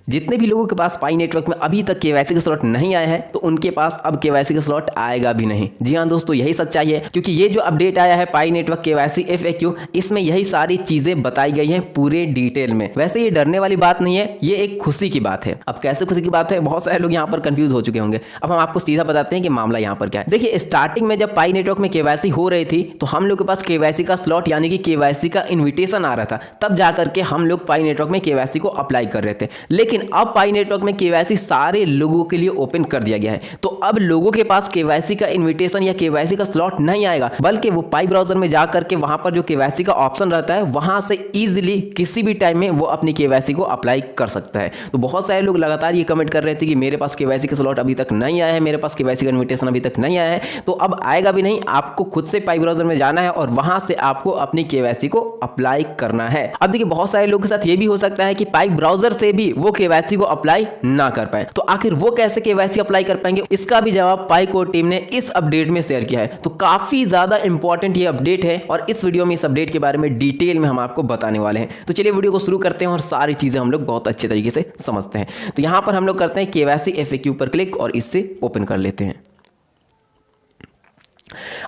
जितने भी लोगों के पास पाई नेटवर्क में अभी तक केवाईसी का स्लॉट नहीं आया है तो उनके पास अब केवाईसी का स्लॉट आएगा भी नहीं। जी हाँ दोस्तों, यही सच्चाई है, क्योंकि ये जो अपडेट आया है पाई नेटवर्क केवाईसी FAQ, इसमें यही सारी चीजें बताई गई हैं पूरे डिटेल में। वैसे ये डरने वाली बात नहीं है, ये एक खुशी की बात है। अब कैसे खुशी की बात है, बहुत सारे लोग यहाँ पर कंफ्यूज हो चुके होंगे। अब हम आपको सीधा बताते हैं कि मामला यहाँ पर क्या है। देखिए, स्टार्टिंग में जब पाई नेटवर्क में केवाईसी हो रही थी तो हम लोग के पास केवाईसी का स्लॉट यानी कि केवाईसी का इन्विटेशन आ रहा था, तब जाकर के हम लोग पाई नेटवर्क में केवाईसी को अप्लाई कर रहे थे। लेकिन अब पाई नेटवर्क में केवाईसी सारे लोगों के लिए ओपन कर दिया गया है, तो अब लोगों के पास केवाईसी का इन्विटेशन या केवाईसी का स्लॉट नहीं आएगा, बल्कि वो पाई ब्राउजर में जाकर के वहां पर जो केवाईसी का ऑप्शन रहता है वहां से इजीली किसी भी टाइम में वो अपनी केवाईसी को अप्लाई कर सकता है। तो बहुत सारे लोग लगातार ये कमेंट कर रहे थे कि मेरे पास केवाईसी का स्लॉट अभी तक नहीं आया है, मेरे पास केवाईसी का इन्विटेशन अभी तक नहीं आया है। तो अब आएगा भी नहीं, आपको खुद से पाई ब्राउजर में जाना है और वहां से आपको अपनी केवाईसी को अप्लाई करना है। अब देखिए, बहुत सारे लोगों के साथ ये भी हो सकता है कि पाई ब्राउजर से भी वो केवाईसी को अप्लाई ना कर पाए, तो आखिर वो कैसे केवाईसी अप्लाई कर पाएंगे, इसका भी जवाब पाई कोर टीम ने इस अपडेट में शेयर किया है। तो काफी ज्यादा इंपॉर्टेंट ये अपडेट है और इस वीडियो में इस अपडेट के बारे में डिटेल में हम आपको बताने वाले हैं। तो चलिए वीडियो को शुरू करते हैं और सारी चीजें हम लोग बहुत अच्छे तरीके से समझते हैं। तो यहां पर हम लोग करते हैं केवाईसी FAQ पर क्लिक और इससे ओपन कर लेते हैं।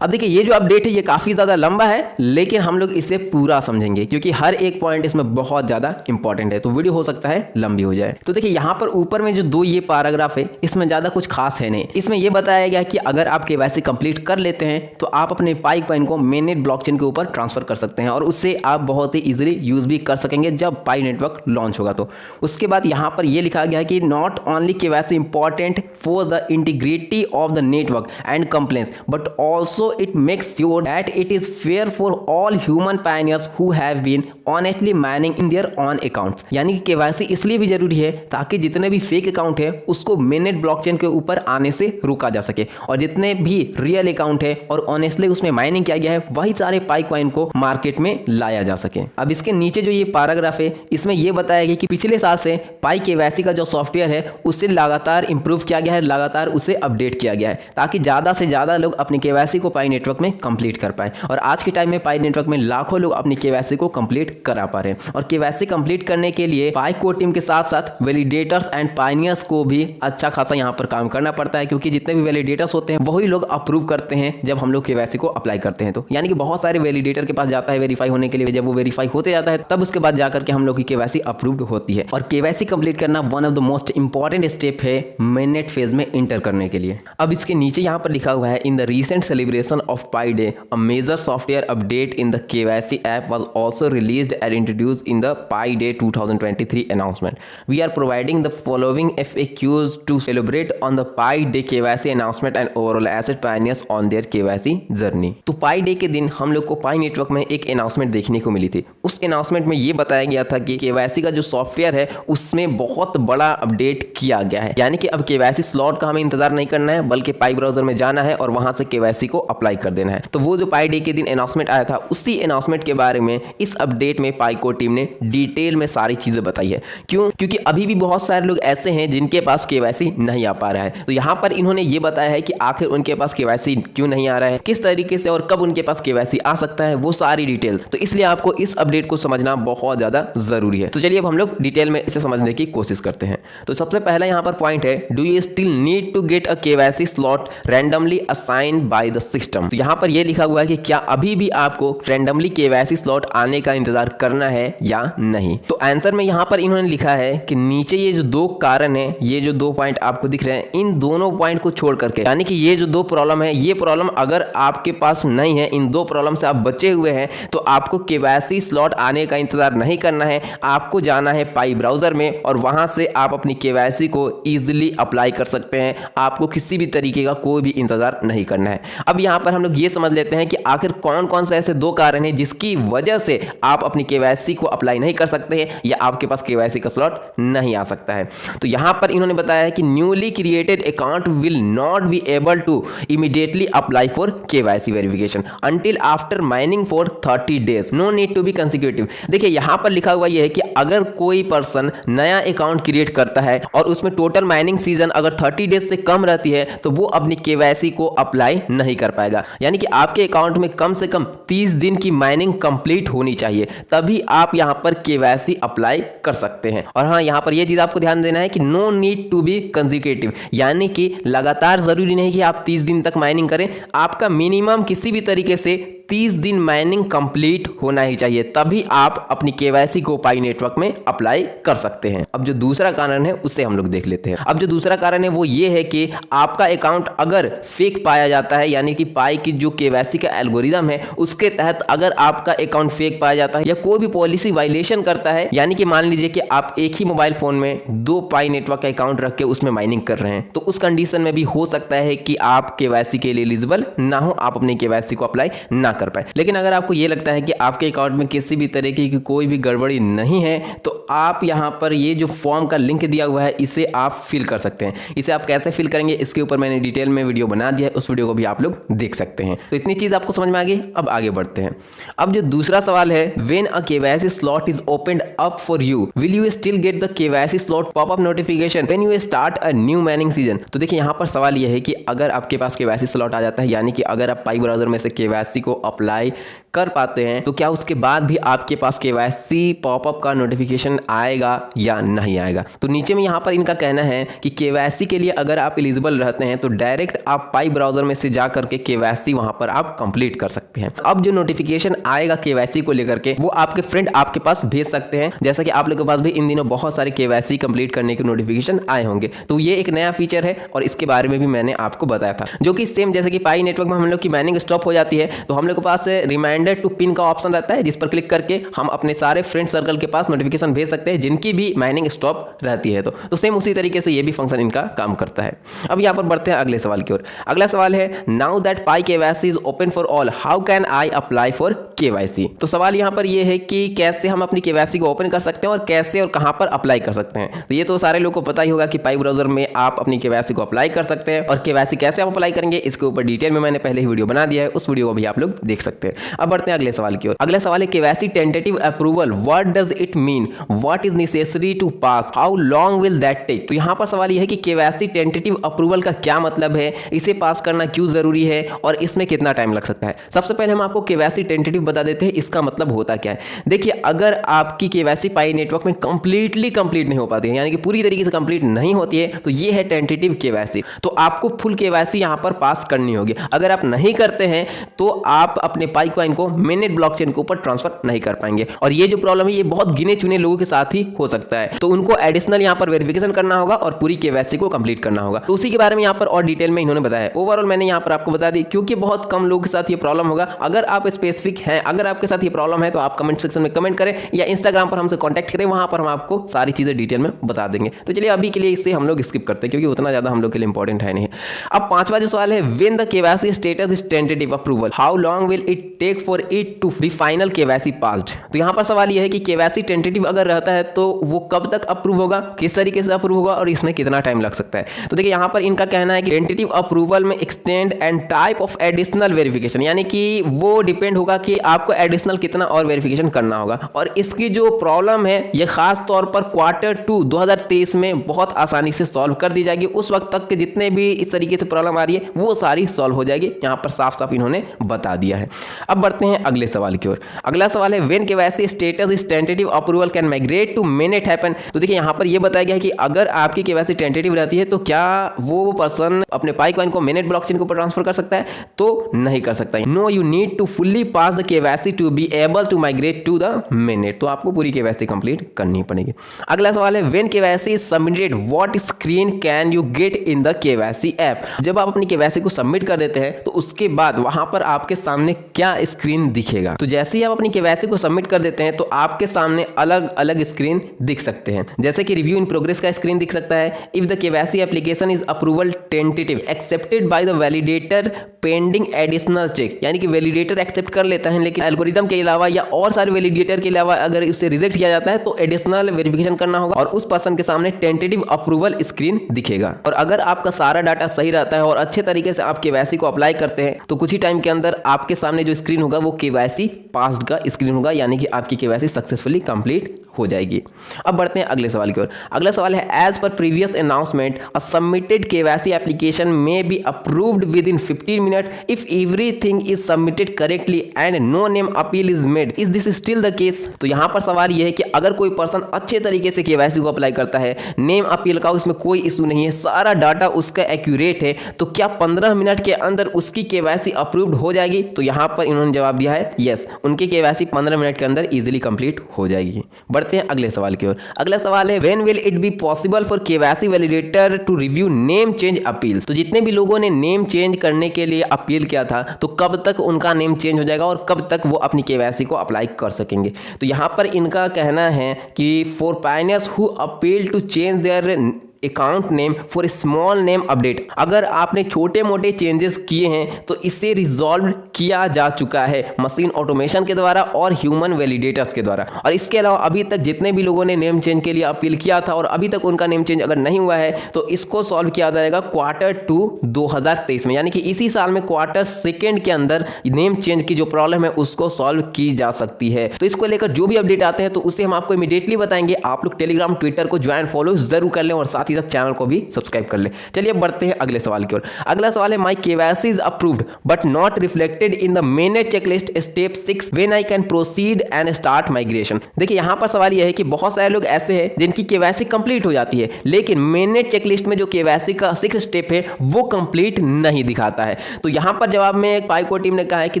अब देखिए, ये जो अपडेट है ये काफ़ी ज़्यादा लंबा है, लेकिन हम लोग इसे पूरा समझेंगे क्योंकि हर एक पॉइंट इसमें बहुत ज़्यादा इंपॉर्टेंट है, तो वीडियो हो सकता है लंबी हो जाए। तो देखिए, यहाँ पर ऊपर में जो दो ये पैराग्राफ है इसमें ज़्यादा कुछ खास है नहीं। इसमें यह बताया गया कि अगर आप केवाईसी कंप्लीट कर लेते हैं तो आप अपने पाई कॉइन को मेननेट ब्लॉकचेन के ऊपर ट्रांसफर कर सकते हैं और उससे आप बहुत ही ईजिली यूज़ भी कर सकेंगे जब पाई नेटवर्क लॉन्च होगा। तो उसके बाद यहाँ पर यह लिखा गया है कि not only KYC important for the integrity of the network and complaints but also it makes sure that it is fair for all human pioneers who have been honestly mining in their own accounts। यानी कि KYC इसलिए भी जरूरी है ताकि जितने भी fake account है उसको मेननेट ब्लॉकचेन के ऊपर आने से रोका जा सके और जितने भी रियल अकाउंट है और ऑनेस्टली उसमें माइनिंग किया गया है वही सारे पाई कॉइन को मार्केट में लाया जा सके। अब इसके नीचे जो ये पैराग्राफ है इसमें यह बताया गया कि पिछले साल से पाई केवाईसी का जो सॉफ्टवेयर है उसे लगातार इंप्रूव किया गया है, लगातार उसे अपडेट किया गया है ताकि ज्यादा से ज्यादा लोग अपनी केवाईसी को पाई नेटवर्क में कंप्लीट कर पाए। और आज के टाइम में पाई नेटवर्क में लाखों लोग अपनी केवाईसी को कंप्लीट करा पा रहे हैं और केवाईसी कंप्लीट करने के लिए पाई कोर टीम के साथ साथ वैलिडेटर्स एंड पायनियर्स को भी अच्छा खासा यहां पर काम करना पड़ता है, क्योंकि जितने भी वैलिडेटर्स होते हैं वही लोग अप्रूव करते हैं जब हम लोग केवाईसी को अप्लाई करते हैं। तो यानी कि बहुत सारे वैलिडेटर के पास जाता है वेरीफाई होने के लिए, जब वो वेरीफाई होते जाता है तब उसके बाद जाकर के हम लोग की केवाईसी अप्रूव्ड होती है। और केवाईसी कंप्लीट करना one of the most important step है मेननेट फेज में एंटर करने के लिए। अब इसके नीचे यहां पर लिखा हुआ है in the recent celebration of Pi Day, a major software update in the KYC app was also released and introduced in the Pi Day 2023 announcement. We are providing the following FAQs to celebrate on the Pi Day KYC announcement and overall asset pioneers on their KYC journey. तो Pi Day के दिन हम लोग को पाई network में एक announcement देखने को मिली थी। उस अनाउंसमेंट में ये बताया गया था कि KYC का जो सॉफ्टवेयर है उसमें बहुत बड़ा अपडेट किया गया है, यानी कि अब KYC स्लॉट का हमें इंतजार नहीं करना है बल्कि पाई ब्राउजर में जाना है और वहां से KYC को अप्लाई कर देना है। तो वो जो पाई डे के दिन अनाउंसमेंट आया था उसी अनाउंसमेंट के बारे में इस अपडेट में पाई कोर टीम ने डिटेल में सारी चीजें बताई है। क्यों? क्योंकि अभी भी बहुत सारे लोग ऐसे हैं जिनके पास केवाईसी नहीं आ पा रहा है। तो यहां पर इन्होंने ये बताया है कि आखिर उनके पास केवाईसी क्यों नहीं आ रहा है, किस तरीके से और कब उनके पास केवाईसी आ सकता है, वो सारी डिटेल। तो इसलिए आपको इस अपडेट को समझना बहुत ज्यादा जरूरी है। तो चलिए अब हम लोग डिटेल में इसे समझने की कोशिश करते हैं। तो सबसे पहला यहां पर पॉइंट है, do you still need to get a KYC slot randomly assigned by the system. तो यहां पर यह लिखा हुआ है कि क्या अभी भी आपको रैंडमली केवाईसी स्लॉट आने का इंतजार करना है या नहीं। तो आंसर में यहां पर इन्होंने लिखा है कि नीचे ये जो दो कारण है, ये जो दो पॉइंट आपको दिख रहे हैं, इन दोनों पॉइंट को छोड़ करके, यानी कि ये जो दो प्रॉब्लम है, ये प्रॉब्लम अगर आपके पास नहीं है, इन दो प्रॉब्लम से आप बचे हुए हैं, तो आपको केवाईसी स्लॉट आने का इंतजार नहीं करना है। आपको जाना है पाई ब्राउजर में और वहां से आप अपनी केवाईसी को इजीली अप्लाई कर सकते हैं। आपको किसी भी तरीके का कोई भी इंतजार नहीं करना है। अब यहां पर हम लोग ये समझ लेते हैं कि आखिर कौन कौन से ऐसे दो कारण हैं जिसकी वजह से आप अपनी केवाईसी को अप्लाई नहीं कर सकते हैं या आपके पास केवाईसी का स्लॉट नहीं आ सकता है। तो यहां पर इन्होंने बताया है कि newly created account will not be able to immediately apply for KYC verification until after mining for 30 days, no need to be consecutive. देखिए यहां पर लिखा हुआ यह है कि अगर कोई पर्सन नया अकाउंट क्रिएट करता है और उसमें टोटल माइनिंग सीजन अगर 30 डेज से कम रहती है तो वो अपनी केवाईसी को अप्लाई नहीं नहीं कर पाएगा। यानी कि आपके अकाउंट में कम से कम 30 दिन की माइनिंग कंप्लीट होनी चाहिए, तभी आप यहां पर केवाईसी अप्लाई कर सकते हैं। और हाँ, यहां पर यह चीज आपको ध्यान देना है कि no need to be consecutive, यानी कि लगातार जरूरी नहीं कि आप 30 दिन तक माइनिंग करें, आपका मिनिमम किसी भी तरीके से 30 दिन माइनिंग कंप्लीट होना ही चाहिए, तभी आप अपनी केवाईसी को पाई नेटवर्क में अप्लाई कर सकते हैं। अब जो दूसरा कारण है उससे हम लोग देख लेते हैं। अब जो दूसरा कारण है वो ये है कि आपका अकाउंट अगर फेक पाया जाता है, यानी कि पाई की जो केवाईसी का एल्गोरिदम है उसके तहत अगर आपका अकाउंट फेक पाया जाता है या कोई भी पॉलिसी वायलेशन करता है, यानी कि मान लीजिए कि आप एक ही मोबाइल फोन में 2 पाई नेटवर्क का अकाउंट रख के उसमें माइनिंग कर रहे हैं, तो उस कंडीशन में भी हो सकता है कि आप केवाईसी के लिए एलिजिबल ना हो, आप अपनी केवाईसी को अप्लाई ना कर पाए। लेकिन अगर आपको यह लगता है कि आपके अकाउंट में किसी भी तरीके की कोई भी गड़बड़ी नहीं है, तो आप यहां पर ये जो फॉर्म का लिंक दिया हुआ है इसे आप फिल कर सकते हैं। इसे आप कैसे फिल करेंगे इसके ऊपर मैंने डिटेल में वीडियो बना दिया है, उस वीडियो को भी आप लोग देख सकते हैं। तो इतनी चीज आपको समझ में आ गई। अब आगे बढ़ते हैं। अब जो दूसरा सवाल है, when a KYC slot is opened up for you, will you still get the KYC slot popup notification when you start a new mining season. तो देखिए यहां पर सवाल यह है कि अगर आपके पास केवाईसी स्लॉट आ जाता है, यानी कि अगर आप पाई ब्राउजर में से केवाईसी को अप्लाई कर पाते हैं, तो क्या उसके बाद भी आपके पास केवाईसी पॉपअप का नोटिफिकेशन आएगा या नहीं आएगा। तो नीचे में यहां पर इनका कहना है कि केवाईसी के लिए अगर आप एलिजिबल रहते हैं तो डायरेक्ट आप पाई ब्राउजर में से जा करके केवाईसी वहां पर आप कंप्लीट कर सकते हैं। अब जो नोटिफिकेशन आएगा केवाईसी को लेकर के, वो आपके फ्रेंड आपके पास भेज सकते हैं। जैसा कि आप लोगों के पास भी इन दिनों बहुत सारे केवाईसी कंप्लीट करने के नोटिफिकेशन आए होंगे, तो ये एक नया फीचर है और इसके बारे में भी मैंने आपको बताया था, जो कि सेम जैसे कि पाई नेटवर्क में हम लोग की माइनिंग स्टॉप हो जाती है तो हम लोग के पास रिमाइंडर टू पिन का ऑप्शन रहता है, जिस पर क्लिक करके हम अपने सारे फ्रेंड सर्कल के पास नोटिफिकेशन भेज सकते हैं जिनकी भी माइनिंग स्टॉप रहती है। तो सेम उसी तरीके से ये भी फंक्शन इनका काम करता है। अब यहां पर बढ़ते हैं अगले सवाल की ओर। अगला सवाल है, now that pi KYC is open for all, how can I apply for KYC. तो सवाल यहां पर ये है कि कैसे हम अपनी केवाईसी को ओपन कर सकते हैं और कैसे और कहां पर अप्लाई कर सकते हैं। तो ये तो सारे लोगों को पता ही होगा कि पाई ब्राउजर में आप अपनी केवाईसी को अप्लाई कर सकते हैं, और केवाईसी कैसे आप अप्लाई करेंगे इसके ऊपर डिटेल में मैंने पहले ही वीडियो बना दिया है, उस वीडियो को भी आप लोग देख सकते हैं। अब बढ़ते हैं अगले सवाल की ओर। अगला सवाल है, KYC tentative approval, what does it mean, what is necessary to pass, how long will that take. तो यहां पर सवाल यह है कि केवाईसी टेंटेटिव अप्रूवल का क्या मतलब है, इसे पास करना क्यों जरूरी है और इसमें कितना टाइम लग सकता है। सबसे पहले हम आपको केवाईसी टेंटेटिव बता देते हैं, इसका मतलब होता क्या है। देखिए, अगर आपकी केवाईसी पाई नेटवर्क में कंप्लीटली कंप्लीट नहीं हो पाती है, यानी कि पूरी तरीके से कंप्लीट नहीं होती है, तो ये है टेंटेटिव केवाईसी। तो आपको फुल केवाईसी यहां पर पास करनी होगी। अगर आप नहीं करते हैं तो आप अपने पाई कॉइन को मेननेट ब्लॉकचेन के ऊपर ट्रांसफर नहीं कर पाएंगे, और ये जो प्रॉब्लम है ये बहुत गिने चुने लोगों के साथ ही हो सकता है। तो उनको एडिशनल यहां पर वेरिफिकेशन करना होगा और पूरी केवाईसी को कंप्लीट करना होगा। तो उसी के बारे में यहां पर और डिटेल में इन्होंने बताया है। ओवरऑल मैंने यहां पर आपको बता दी, क्योंकि बहुत कम लोगों के साथ ये प्रॉब्लम होगा। अगर आप स्पेसिफिक हैं, अगर आपके साथ ये प्रॉब्लम है, तो आप कमेंट सेक्शन में कमेंट करें या इंस्टाग्राम पर हमसे कॉन्टैक्ट करें, वहां पर हम आपको सारी चीजें डिटेल में बता देंगे। तो चलिए अभी के लिए इसे हम लोग स्किप करते हैं, क्योंकि उतना ज्यादा हम लोग के लिए इंपॉर्टेंट है नहीं। अब पांचवा जो सवाल है, when the KYC status is tentative approval, how long will it take for it to be final KYC passed. तो यहां पर सवाल यह है कि केवाईसी टेंटेटिव अगर रहता है तो वो कब तक अप्रूव होगा, किस तरीके से अप्रूव होगा और इसमें कितना टाइम लग सकता है। तो देखिए यहां पर इनका कहना है कि टेंटेटिव अप्रूवल में extend and type of additional verification, यानी कि वो डिपेंड होगा कि आपको एडिशनल कितना और वेरिफिकेशन करना होगा। और इसकी जो प्रॉब्लम है ये खास तौर पर Q2 2023 में बहुत आसानी से सॉल्व कर दी जाएगी। उस वक्त तक के जितने भी इस तरीके से प्रॉब्लम आ रही है वो सारी सॉल्व हो जाएगी, यहां पर साफ साफ इन्होंने बता दिया है। अब बढ़ते हैं अगले सवाल की ओर। अगला सवाल है, when KYC status is tentative approval can migrate to mainnet happen. तो देखिए यहां पर ये बताया गया है कि अगर आपकी केवाईसी टेंटेटिव रहती है तो क्या वो पर्सन अपने पाई कॉइन को मेननेट ब्लॉकचेन के ऊपर ट्रांसफर कर सकता है, तो नहीं कर सकता। No, you need to fully pass the KYC to be able to migrate to the mainnet. तो आपको पूरी केवाईसी कंप्लीट करनी पड़ेगी। अगला सवाल है, when KYC is submitted what screen can you get in the KYC app. जब आप अपनी केवाईसी को सबमिट कर देते हैं तो उसके बाद वहां पर आपके सामने क्या स्क्रीन दिखेगा। तो जैसे ही आप अपनी केवाईसी को सबमिट कर देते हैं तो आपके सामने अलग अलग स्क्रीन दिख सकते हैं, जैसे कि रिव्यू इन प्रोग्रेस का स्क्रीन दिख सकता है। If the KYC application is approval tentative accepted by the validator pending additional check, यानी कि वैलिडेटर एक्सेप्ट कर लेता है लेकिन एल्गोरिदम के अलावा या और सारे वैलिडेटर के अलावा अगर उससे रिजेक्ट किया जाता है तो एडिशनल वेरिफिकेशन करना होगा और उस पर्सन के सामने टेंटेटिव अप्रूवल स्क्रीन दिखेगा। और अगर आपका सारा डाटा सही रहता है और अच्छे तरीके से आप केवाईसी को अप्लाई करते हैं तो कुछ ही टाइम के अंदर आपके सामने जो स्क्रीन होगा वो केवाईसी पास्ड का स्क्रीन होगा, यानी कि आपकी केवाईसी सक्सेसफुली कंप्लीट हो जाएगी। अब बढ़ते हैं अगले सवाल की ओर। अगला सवाल है, as per previous announcement a submitted KYC application may be approved within 15 minute if everything is submitted correctly and no name appeal is made, is this still the case? तो यहां पर सवाल यह है कि अगर कोई पर्सन अच्छे तरीके से केवाईसी को अप्लाई करता है, नेम अपील का उसमें कोई इशू नहीं है, सारा डाटा उसका एक्यूरेट है, तो क्या 15 मिनट के अंदर उसकी केवाईसी अप्रूव्ड हो जाएगी? तो यहां पर इन्होंने जवाब दिया है यस, उनकी केवाईसी 15 मिनट के अंदर इजीली कंप्लीट हो जाएगी। बढ़ते हैं अगले सवाल की ओर। अगला सवाल है, when will it be possible for KYC validator to review name change appeals? तो जितने भी लोगों ने नेम चेंज करने के लिए अपील किया था तो कब तक उनका नेम चेंज हो जाएगा और कब तक वो अपनी केवाईसी को अप्लाई कर सकेंगे? तो यहां पर इनका कहना है कि for pioneers who appeal to change their account name for small name update, अगर आपने छोटे मोटे चेंजेस किए हैं तो इसे रिजॉल्व किया जा चुका है मशीन ऑटोमेशन के द्वारा और ह्यूमन वैलिडेटर्स के द्वारा। और इसके अलावा अभी तक जितने भी लोगों ने नेम चेंज के लिए अपील किया था और अभी तक उनका नेम चेंज अगर नहीं हुआ है तो इसको सॉल्व किया जाएगा Q2 2023 में, यानी कि इसी साल में Q2 के अंदर नेम चेंज की जो प्रॉब्लम है उसको सॉल्व की जा सकती है। तो इसको लेकर जो भी अपडेट आते हैं तो उसे हम आपको इमीडिएटली बताएंगे। आप लोग टेलीग्राम ट्विटर को ज्वाइन फॉलो जरूर कर लें और साथ ही साथ चैनल को भी सब्सक्राइब कर ले। चलिए बढ़ते हैं अगले सवाल की ओर। अगला सवाल है, my KYC is approved but not reflected in the manage checklist step 6 when I can proceed and start migration. देखिए यहां पर सवाल यह है कि बहुत सारे लोग ऐसे हैं जिनकी केवाईसी कंप्लीट हो जाती है लेकिन मेनेज चेकलिस्ट में जो केवाईसी का 6 स्टेप है वो कंप्लीट नहीं दिखाता है। तो यहां पर जवाब में पाई कोर टीम ने कहा है कि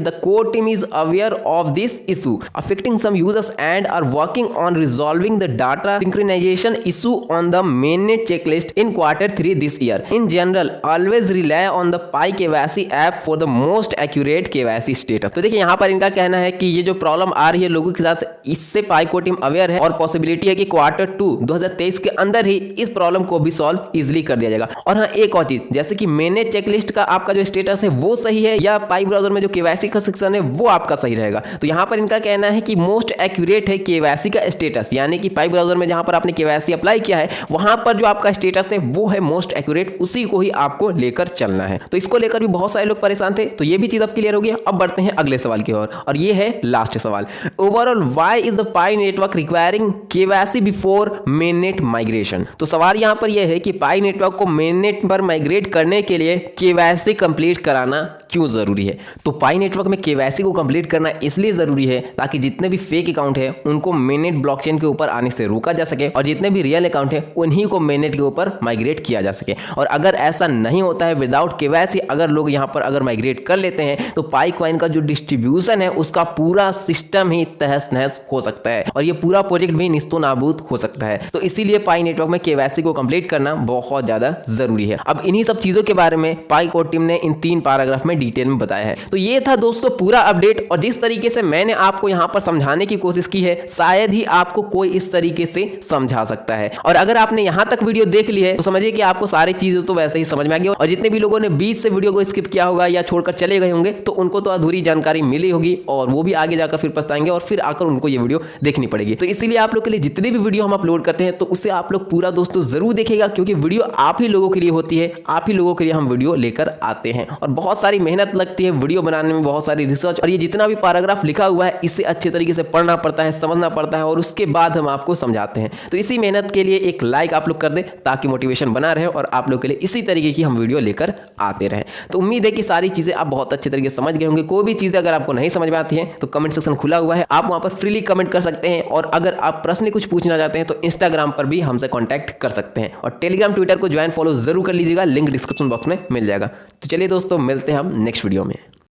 the core team is aware of this issue affecting some users and are working on resolving the data synchronization issue on the manage checklist in Q3 this year. In general, always rely on the Pi KYC app for the most accurate KYC status. तो देखिए यहाँ पर इनका कहना है कि ये जो प्रॉब्लम आ रही है लोगों के साथ, इससे पाई कोर टीम अवेयर है और पॉसिबिलिटी है कि Q2 2023 के अंदर ही इस प्रॉब्लम को भी सॉल्व इजिली कर दिया जाएगा। और हाँ, एक और चीज, जैसे कि मैनेज चेकलिस्ट का आपका जो स्टेटस है वो सही है या पाई ब्राउजर में जो केवाईसी का सेक्शन है वो आपका सही रहेगा। तो यहाँ पर इनका कहना है कि मोस्ट एक्यूरेट है केवाईसी का स्टेटस, यानी कि पाई ब्राउजर में जहां पर आपने केवाईसी अप्लाई किया है वहां पर जो आपका स्टेटस है वो है मोस्ट एक्यूरेट, उसी को ही आपको लेकर चलना है। तो इसको लेकर भी बहुत सारे लोग परेशान थे, तो ये भी चीज अब क्लियर हो गई। अब बढ़ते हैं अगले सवाल की ओर और ये है लास्ट सवाल। Overall why is the pi network requiring KYC before mainnet migration? तो सवाल यहां पर यह है कि पाई नेटवर्क को मेननेट पर माइग्रेट करने के लिए केवाईसी कंप्लीट कराना क्यों जरूरी है? तो पाई नेटवर्क में केवाईसी को कंप्लीट करना इसलिए जरूरी है ताकि जितने भी फेक अकाउंट है उनको मेननेट ब्लॉकचेन के ऊपर आने से रोका जा सके और जितने भी रियल अकाउंट है उन्हीं को मेननेट के ऊपर माइग्रेट किया जा सके। और अगर ऐसा नहीं होता है विदाउट केवाईसी, अगर लोग यहां पर अगर माइग्रेट कर लेते हैं तो पाई कॉइन का जो डिस्ट्रीब्यूशन है उसका पूरा सिस्टम ही तहस नहस हो सकता है और ये पूरा प्रोजेक्ट भी निस्तो नाबूद हो सकता है। तो इसीलिए पाई नेटवर्क में केवाईसी को कंप्लीट करना बहुत ज्यादा जरूरी है। अब इन्हीं सब चीजों के बारे में पाई कोर टीम ने इन 3 पैराग्राफ में डिटेल में बताया है। तो ये था दोस्तों पूरा अपडेट और जिस तरीके से मैंने आपको यहां पर समझाने की कोशिश की है शायद ही आपको कोई इस तरीके से समझा सकता है। और अगर आपने यहां तक वीडियो देख ली है तो समझिए कि आपको सारी चीजें तो वैसे ही समझ में आ गई और जितने भी लोगों ने बीच से वीडियो को स्किप किया होगा या छोड़कर चले गए होंगे तो उनको तो अधूरी जानकारी मिली होगी और वो भी आगे जाकर फिर पछताएंगे और फिर आकर उनको ये वीडियो देखनी पड़ेगी। तो इसीलिए आप लोग के लिए जितने भी वीडियो हम अपलोड करते हैं तो उसे आप लोग पूरा दोस्तों जरूर देखिएगा क्योंकि वीडियो आप ही लोगों के लिए होती है, आप ही लोगों के लिए हम वीडियो लेकर आते हैं और बहुत सारी मेहनत लगती है वीडियो बनाने में, बहुत सारी रिसर्च और ये जितना भी पैराग्राफ लिखा हुआ है इसे अच्छे तरीके से पढ़ना पड़ता है, समझना पड़ता है और उसके बाद हम आपको समझाते हैं। तो इसी मेहनत के लिए एक लाइक आप लोग कर दें ताकि मोटिवेशन बना रहे और आप लोग के लिए इसी तरीके की हम वीडियो लेकर आते रहें। तो उम्मीद है कि सारी चीजें आप बहुत अच्छे तरीके से समझ गए होंगे। कोई भी चीजें अगर आपको नहीं समझ में आती हैं तो कमेंट सेक्शन खुला हुआ है, आप वहां पर फ्रीली कमेंट कर सकते हैं और अगर आप पर्सनली कुछ पूछना चाहते हैं तो इंस्टाग्राम पर भी हमसे कॉन्टैक्ट कर सकते हैं और टेलीग्राम ट्विटर को ज्वाइन फॉलो जरूर कर लीजिएगा, लिंक डिस्क्रिप्शन बॉक्स में मिल जाएगा। तो चलिए दोस्तों मिलते हैं हम नेक्स्ट वीडियो में।